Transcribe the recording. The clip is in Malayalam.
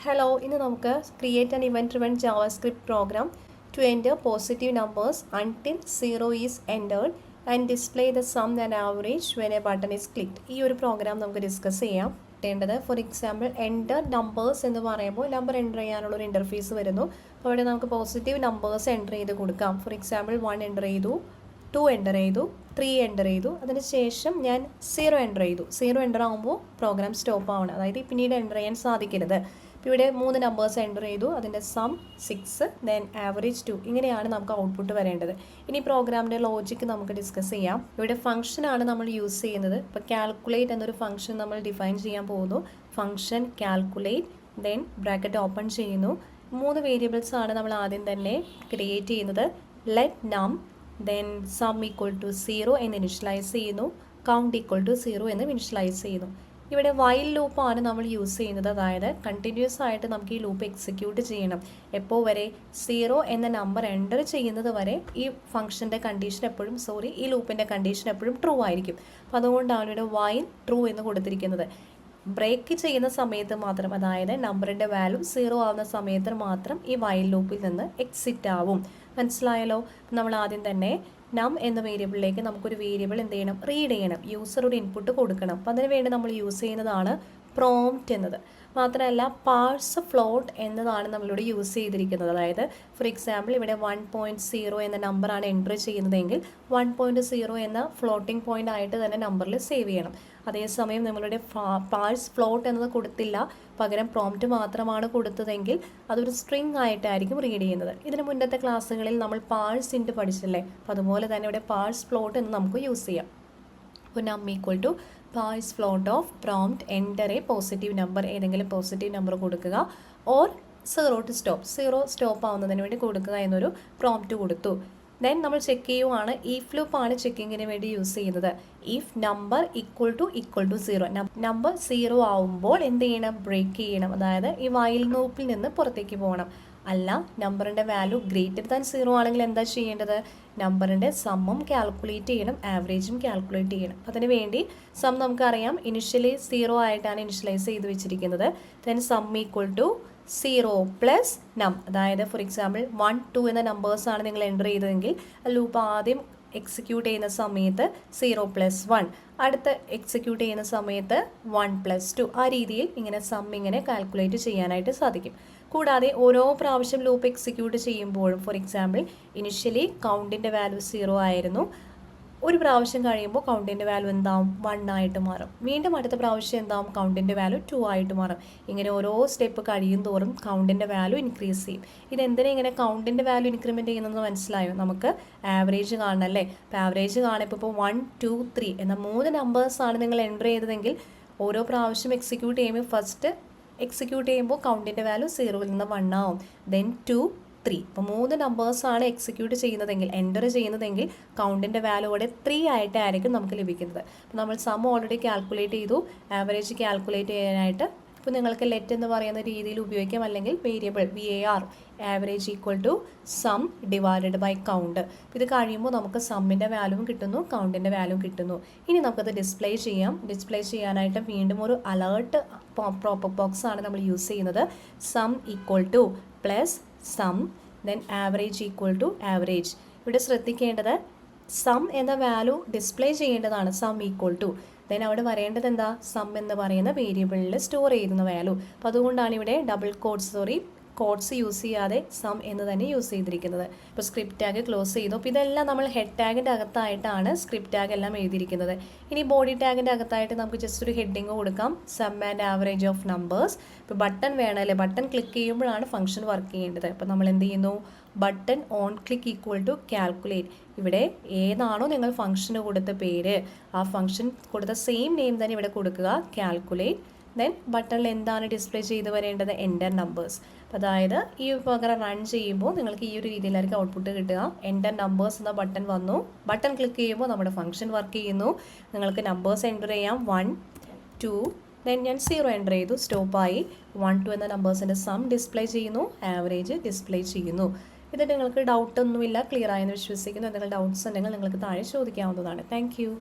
Hello, ഇന്ന് നമുക്ക് create an event-driven JavaScript program to enter positive numbers until 0 is entered and display the sum and average when a button is clicked. ഈ ഒരു പ്രോഗ്രാം നമുക്ക് ഡിസ്കസ് ചെയ്യാം. ഫോർ എക്സാമ്പിൾ എൻ്റർ നമ്പേഴ്സ് എന്ന് പറയുമ്പോൾ നമ്പർ എൻ്റർ ചെയ്യാനുള്ള ഒരു ഇൻ്റർഫേസ് വരുന്നു. അപ്പോൾ അവിടെ നമുക്ക് പോസിറ്റീവ് നമ്പേഴ്സ് എൻ്റർ ചെയ്ത് കൊടുക്കാം. ഫോർ എക്സാമ്പിൾ 1 എൻ്റർ ചെയ്തു, 2 എൻ്റർ ചെയ്തു, 3 എൻ്റർ ചെയ്തു. അതിനുശേഷം ഞാൻ 0 എൻ്റർ ചെയ്തു. 0 എൻ്റർ ആകുമ്പോൾ പ്രോഗ്രാം സ്റ്റോപ്പ് ആവണം, അതായത് പിന്നീട് എൻ്റർ ചെയ്യാൻ സാധിക്കരുത്. ഇപ്പോൾ ഇവിടെ 3 നമ്പേഴ്സ് എൻ്റർ ചെയ്തു, അതിൻ്റെ സം 6 ദെൻ ആവറേജ് 2. ഇങ്ങനെയാണ് നമുക്ക് ഔട്ട്പുട്ട് വരേണ്ടത്. ഇനി പ്രോഗ്രാമിൻ്റെ ലോജിക്ക് നമുക്ക് ഡിസ്കസ് ചെയ്യാം. ഇവിടെ ഫംഗ്ഷനാണ് നമ്മൾ യൂസ് ചെയ്യുന്നത്. ഇപ്പോൾ കാൽക്കുലേറ്റ് എന്നൊരു ഫംഗ്ഷൻ നമ്മൾ ഡിഫൈൻ ചെയ്യാൻ പോകുന്നു. Function calculate, then bracket open ചെയ്യുന്നു. 3 വേരിയബിൾസ് ആണ് നമ്മൾ ആദ്യം തന്നെ ക്രിയേറ്റ് ചെയ്യുന്നത്. ലെറ്റ് നം, ദെൻ സം ഈക്വൽ ടു 0 എന്ന് ഇനിഷ്യലൈസ് ചെയ്യുന്നു, കൗണ്ട് ഈക്വൽ ടു 0 എന്ന് ഇനിഷ്യലൈസ് ചെയ്യുന്നു. ഇവിടെ വൈൽ ലൂപ്പാണ് നമ്മൾ യൂസ് ചെയ്യുന്നത്, അതായത് കണ്ടിന്യൂസ് ആയിട്ട് നമുക്ക് ഈ ലൂപ്പ് എക്സിക്യൂട്ട് ചെയ്യണം. എപ്പോൾ വരെ 0 എന്ന നമ്പർ എൻ്റർ ചെയ്യുന്നത് വരെ ഈ ഫംഗ്ഷൻ്റെ കണ്ടീഷൻ എപ്പോഴും ഈ ലൂപ്പിൻ്റെ കണ്ടീഷൻ എപ്പോഴും ട്രൂ ആയിരിക്കും. അപ്പോൾ അതുകൊണ്ടാണ് ഇവിടെ വൈൽ ട്രൂ എന്ന് കൊടുത്തിരിക്കുന്നത്. ബ്രേക്ക് ചെയ്യുന്ന സമയത്ത് മാത്രം, അതായത് നമ്പറിൻ്റെ വാല്യൂ 0 ആവുന്ന സമയത്ത് മാത്രം ഈ വൈൽ ലൂപ്പിൽ നിന്ന് എക്സിറ്റ് ആവും. മനസ്സിലായല്ലോ? നമ്മൾ ആദ്യം തന്നെ നം എന്ന വേരിയബിളിലേക്ക് നമുക്കൊരു വേരിയബിൾ എന്ത് ചെയ്യണം, റീഡ് ചെയ്യണം, യൂസർ ഒരു ഇൻപുട്ട് കൊടുക്കണം. അപ്പം അതിന് വേണ്ടി നമ്മൾ യൂസ് ചെയ്യുന്നതാണ് പ്രോംപ്റ്റ് എന്നത്. മാത്രമല്ല പാഴ്സ് ഫ്ലോട്ട് എന്നതാണ് നമ്മളിവിടെ യൂസ് ചെയ്തിരിക്കുന്നത്. അതായത് ഫോർ എക്സാമ്പിൾ ഇവിടെ 1.0 എന്ന നമ്പറാണ് എൻ്റർ ചെയ്യുന്നതെങ്കിൽ 1.0 എന്ന ഫ്ലോട്ടിംഗ് പോയിൻ്റ് ആയിട്ട് തന്നെ നമ്പറിൽ സേവ് ചെയ്യണം. അതേസമയം നമ്മളുടെ പാഴ്സ് ഫ്ലോട്ട് എന്നത് കൊടുത്തില്ല, പകരം പ്രോംപ്റ്റ് മാത്രമാണ് കൊടുത്തതെങ്കിൽ അതൊരു സ്ട്രിങ് ആയിട്ടായിരിക്കും റീഡ് ചെയ്യുന്നത്. ഇതിന് മുന്നത്തെ ക്ലാസ്സുകളിൽ നമ്മൾ പാഴ്സ് ഇൻറ്റ് പഠിച്ചല്ലേ, അപ്പോൾ അതുപോലെ തന്നെ ഇവിടെ പാഴ്സ് ഫ്ലോട്ട് എന്ന് നമുക്ക് യൂസ് ചെയ്യാം. അപ്പോൾ num equal to parse float of prompt enter a positive number, ഏതെങ്കിലും പോസിറ്റീവ് നമ്പർ കൊടുക്കുക, ഓർ 0 ടു സ്റ്റോപ്പ്, 0 സ്റ്റോപ്പ് ആവുന്നതിന് വേണ്ടി കൊടുക്കുക എന്നൊരു പ്രോംപ്റ്റ് കൊടുത്തു. ദെൻ നമ്മൾ ചെക്ക് ചെയ്യുവാണ്, ഈഫ് ലൂപ്പാണ് ചെക്കിങ്ങിന് വേണ്ടി യൂസ് ചെയ്യുന്നത്. If number equal to 0, number 0 ആവുമ്പോൾ എന്ത് ചെയ്യണം, ബ്രേക്ക് ചെയ്യണം, അതായത് ഈ വൈൽ ലൂപ്പിൽ നിന്ന് പുറത്തേക്ക് പോകണം. അല്ല നമ്പറിൻ്റെ വാല്യൂ ഗ്രേറ്റർ ദാൻ 0 ആണെങ്കിൽ എന്താ ചെയ്യേണ്ടത്, നമ്പറിൻ്റെ സമ്മും കാൽക്കുലേറ്റ് ചെയ്യണം, ആവറേജും കാൽക്കുലേറ്റ് ചെയ്യണം. അതിന് വേണ്ടി സം നമുക്കറിയാം ഇനിഷ്യലി 0 ആയിട്ടാണ് ഇനിഷ്യലൈസ് ചെയ്ത് വെച്ചിരിക്കുന്നത്. Then sum equal to 0 plus num, അതായത് ഫോർ എക്സാമ്പിൾ 1, 2 എന്ന നമ്പേഴ്സാണ് നിങ്ങൾ എൻ്റർ ചെയ്തതെങ്കിൽ ലൂപ്പ് ആദ്യം എക്സിക്യൂട്ട് ചെയ്യുന്ന സമയത്ത് 0 പ്ലസ് 1, അടുത്ത് എക്സിക്യൂട്ട് ചെയ്യുന്ന സമയത്ത് 1 പ്ലസ് 2, ആ രീതിയിൽ ഇങ്ങനെ സം ഇങ്ങനെ കാൽക്കുലേറ്റ് ചെയ്യാനായിട്ട് സാധിക്കും. കൂടാതെ ഓരോ പ്രാവശ്യം ലൂപ്പ് എക്സിക്യൂട്ട് ചെയ്യുമ്പോഴും ഫോർ എക്സാമ്പിൾ ഇനിഷ്യലി കൗണ്ടിൻ്റെ വാല്യൂ 0 ആയിരുന്നു, ഒരു പ്രാവശ്യം കഴിയുമ്പോൾ കൗണ്ടിൻ്റെ വാല്യൂ എന്താവും, 1 ആയിട്ട് മാറും. വീണ്ടും അടുത്ത പ്രാവശ്യം എന്താവും, കൗണ്ടിൻ്റെ വാല്യൂ 2 ആയിട്ട് മാറും. ഇങ്ങനെ ഓരോ സ്റ്റെപ്പ് കഴിയും തോറും കൗണ്ടിൻ്റെ വാല്യൂ ഇൻക്രീസ് ചെയ്യും. ഇതെന്തിനാ ഇങ്ങനെ കൗണ്ടിൻ്റെ വാല്യൂ ഇൻക്രിമെൻറ്റ് ചെയ്യുന്നതെന്ന് മനസ്സിലായോ? നമുക്ക് ആവറേജ് കാണണമല്ലേ. അപ്പോൾ ആവറേജ് കാണുമ്പോൾ ഇപ്പോൾ 1, 2, 3 എന്ന 3 നമ്പേഴ്സാണ് നിങ്ങൾ എൻ്റർ ചെയ്തതെങ്കിൽ ഓരോ പ്രാവശ്യം എക്സിക്യൂട്ട് ചെയ്യുമ്പോൾ ഫസ്റ്റ് എക്സിക്യൂട്ട് ചെയ്യുമ്പോൾ കൗണ്ടിൻ്റെ വാല്യൂ 0ൽ നിന്ന് 1 ആവും, ദെൻ 2, 3. ഇപ്പോൾ 3 നമ്പേഴ്സാണ് എക്സിക്യൂട്ട് ചെയ്യുന്നതെങ്കിൽ എൻ്റർ ചെയ്യുന്നതെങ്കിൽ കൗണ്ടിൻ്റെ വാല്യൂ ഇവിടെ 3 ആയിട്ടായിരിക്കും നമുക്ക് ലഭിക്കുന്നത്. അപ്പോൾ നമ്മൾ സം ഓൾറെഡി കാൽക്കുലേറ്റ് ചെയ്തു, ആവറേജ് കാൽക്കുലേറ്റ് ചെയ്യാനായിട്ട് ഇപ്പോൾ നിങ്ങൾക്ക് ലെറ്റ് എന്ന് പറയുന്ന രീതിയിൽ ഉപയോഗിക്കാം, അല്ലെങ്കിൽ variable VAR average equal to sum divided by count. ഇത് കഴിയുമ്പോൾ നമുക്ക് സമ്മിൻ്റെ വാല്യൂവും കിട്ടുന്നു, കൗണ്ടിൻ്റെ വാല്യൂവും കിട്ടുന്നു. ഇനി നമുക്കത് ഡിസ്പ്ലേ ചെയ്യാം. ഡിസ്പ്ലേ ചെയ്യാനായിട്ട് വീണ്ടും ഒരു അലേർട്ട് പ്രോപ്പർ ബോക്സ് ആണ് നമ്മൾ യൂസ് ചെയ്യുന്നത്. Sum equal to plus sum, then average equal to average. ഇവിടെ ശ്രദ്ധിക്കേണ്ടത് സം എന്ന വാല്യൂ ഡിസ്പ്ലേ ചെയ്യേണ്ടതാണ്, സം ഈക്വൽ ടു. ദെൻ അവിടെ വരേണ്ടത് എന്താ, സം എന്ന് പറയുന്ന വേരിയബിളിൽ സ്റ്റോർ ചെയ്യുന്ന വാല്യൂ. അപ്പോൾ അതുകൊണ്ടാണ് ഇവിടെ ഡബിൾ കോഡ്സ് യൂസ് ചെയ്യാതെ സം എന്ന് തന്നെ യൂസ് ചെയ്തിരിക്കുന്നത്. ഇപ്പോൾ സ്ക്രിപ്റ്റ് ടാഗ് ക്ലോസ് ചെയ്തു. അപ്പോൾ ഇതെല്ലാം നമ്മൾ ഹെഡ് ടാഗിൻ്റെ അകത്തായിട്ടാണ് സ്ക്രിപ്റ്റ് ടാഗ് എല്ലാം എഴുതിയിരിക്കുന്നത്. ഇനി ബോഡി ടാഗിൻ്റെ അകത്തായിട്ട് നമുക്ക് ജസ്റ്റ് ഒരു ഹെഡിങ് കൊടുക്കാം, sum and average of numbers. ഇപ്പോൾ ബട്ടൺ വേണമല്ലേ, ബട്ടൺ ക്ലിക്ക് ചെയ്യുമ്പോഴാണ് ഫംഗ്ഷൻ വർക്ക് ചെയ്യേണ്ടത്. അപ്പോൾ നമ്മൾ എന്ത് ചെയ്യുന്നു, button on click equal to calculate. ഇവിടെ ഏതാണോ നിങ്ങൾ ഫംഗ്ഷന് കൊടുത്ത പേര്, ആ ഫംഗ്ഷൻ കൊടുത്ത സെയിം നെയിം തന്നെ ഇവിടെ കൊടുക്കുക, കാൽക്കുലേറ്റ്. ദെൻ ബട്ടണിൽ എന്താണ് ഡിസ്പ്ലേ ചെയ്ത് വരേണ്ടത്, എൻ്റർ നമ്പേഴ്സ്. അതായത് ഈ ഉപകരണം റൺ ചെയ്യുമ്പോൾ നിങ്ങൾക്ക് ഈ ഒരു രീതിയിലായിരിക്കും ഔട്ട്പുട്ട് കിട്ടുക. എൻ്റർ നമ്പേഴ്സ് എന്ന ബട്ടൺ വന്നു, ബട്ടൺ ക്ലിക്ക് ചെയ്യുമ്പോൾ നമ്മുടെ ഫംഗ്ഷൻ വർക്ക് ചെയ്യുന്നു. നിങ്ങൾക്ക് നമ്പേഴ്സ് എൻ്റർ ചെയ്യാം, 1, 2, ദെൻ ഞാൻ 0 എൻ്റർ ചെയ്തു, സ്റ്റോപ്പായി. 1, 2 എന്ന നമ്പേഴ്സിൻ്റെ സം ഡിസ്പ്ലേ ചെയ്യുന്നു, ആവറേജ് ഡിസ്പ്ലേ ചെയ്യുന്നു. ഇത് നിങ്ങൾക്ക് ഡൗട്ടൊന്നുമില്ല, ക്ലിയർ ആയെന്ന് വിശ്വസിക്കുന്നു. എന്തെങ്കിലും ഡൗട്ട്സ് ഉണ്ടെങ്കിൽ നിങ്ങൾക്ക് താഴെ ചോദിക്കാവുന്നതാണ്. താങ്ക്